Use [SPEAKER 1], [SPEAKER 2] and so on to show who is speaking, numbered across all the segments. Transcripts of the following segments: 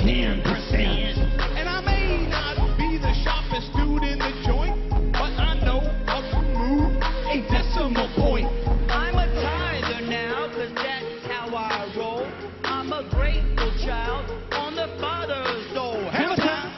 [SPEAKER 1] 10%. And I may not be the sharpest dude in the joint, but I know how to move a decimal point.
[SPEAKER 2] I'm a tither now, 'cause that's how I roll. I'm a grateful child on the Father's dole.
[SPEAKER 1] Hammer time.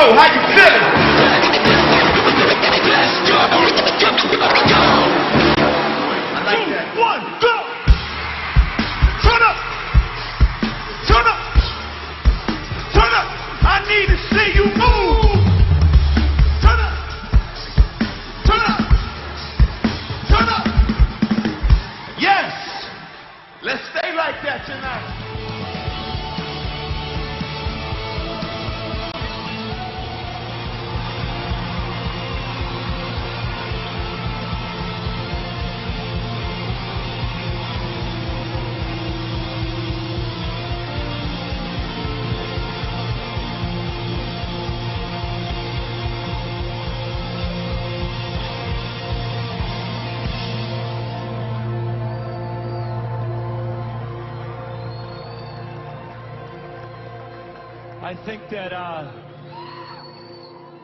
[SPEAKER 3] How you feeling? I like that.
[SPEAKER 1] 1, go! Turn up! Turn up! Turn up! I need to see you move! Turn up! Turn up! Turn up! Yes! Let's stay like that tonight.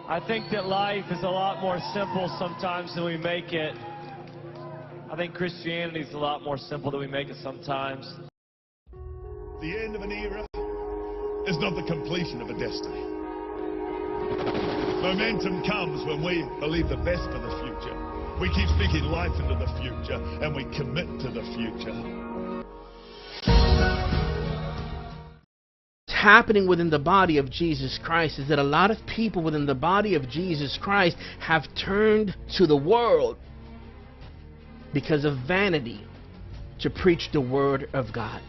[SPEAKER 4] I think that life is a lot more simple sometimes than we make it. I think Christianity is a lot more simple than we make it sometimes.
[SPEAKER 3] The end of an era is not the completion of a destiny. Momentum comes when we believe the best for the future. We keep speaking life into the future, and we commit to the future.
[SPEAKER 5] What's happening within the body of Jesus Christ is that a lot of people within the body of Jesus Christ have turned to the world because of vanity to preach the word of God.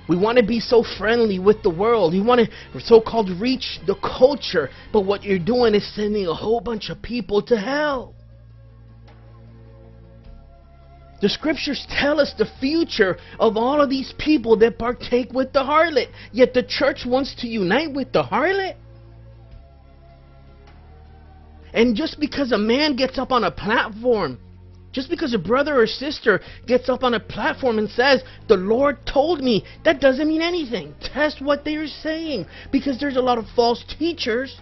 [SPEAKER 5] We want to be so friendly with the world. We want to so-called reach the culture. But what you're doing is sending a whole bunch of people to hell. The scriptures tell us the future of all of these people that partake with the harlot. Yet the church wants to unite with the harlot. And just because a man gets up on a platform, just because a brother or sister gets up on a platform and says, the Lord told me, that doesn't mean anything. Test what they are saying. Because there's a lot of false teachers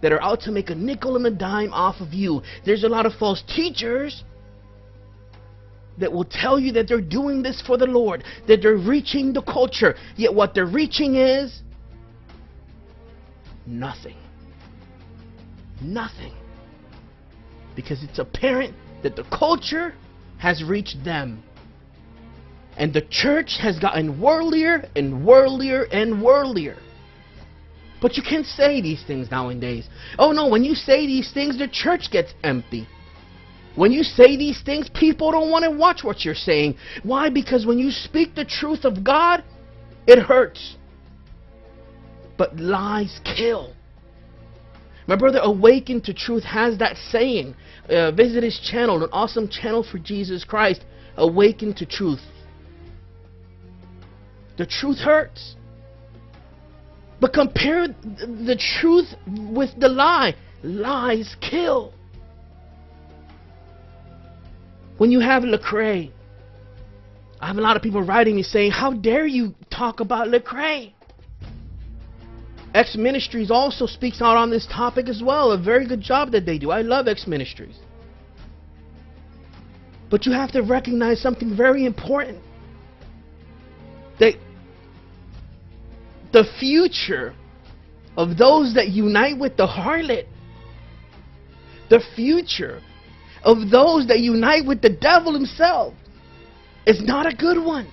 [SPEAKER 5] that are out to make a nickel and a dime off of you. There's a lot of false teachers that will tell you that they're doing this for the Lord, that they're reaching the culture. Yet what they're reaching is nothing. Nothing. Because it's apparent that the culture has reached them. And the church has gotten worldlier and worldlier and worldlier. But you can't say these things nowadays. Oh no, when you say these things, the church gets empty. When you say these things, people don't want to watch what you're saying. Why? Because when you speak the truth of God, it hurts. But lies kill. My brother Awaken to Truth has that saying. Visit his channel, an awesome channel for Jesus Christ. Awaken to Truth. The truth hurts. But compare the truth with the lie. Lies kill. When you have Lecrae, I have a lot of people writing me saying, how dare you talk about Lecrae? X Ministries also speaks out on this topic as well. A very good job that they do. I love X Ministries. But you have to recognize something very important. That the future of those that unite with the harlot, the future of those that unite with the devil himself, is not a good one.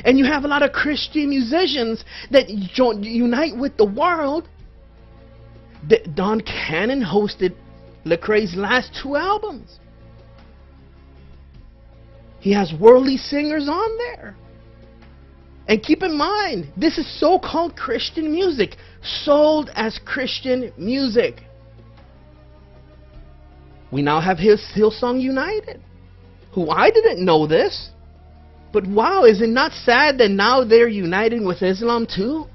[SPEAKER 5] And you have a lot of Christian musicians that unite with the world. Don Cannon hosted Lecrae's last 2 albums. He has worldly singers on there. And keep in mind, this is so-called Christian music, sold as Christian music. We now have Hillsong United, who I didn't know this. But wow, is it not sad that now they're uniting with Islam too?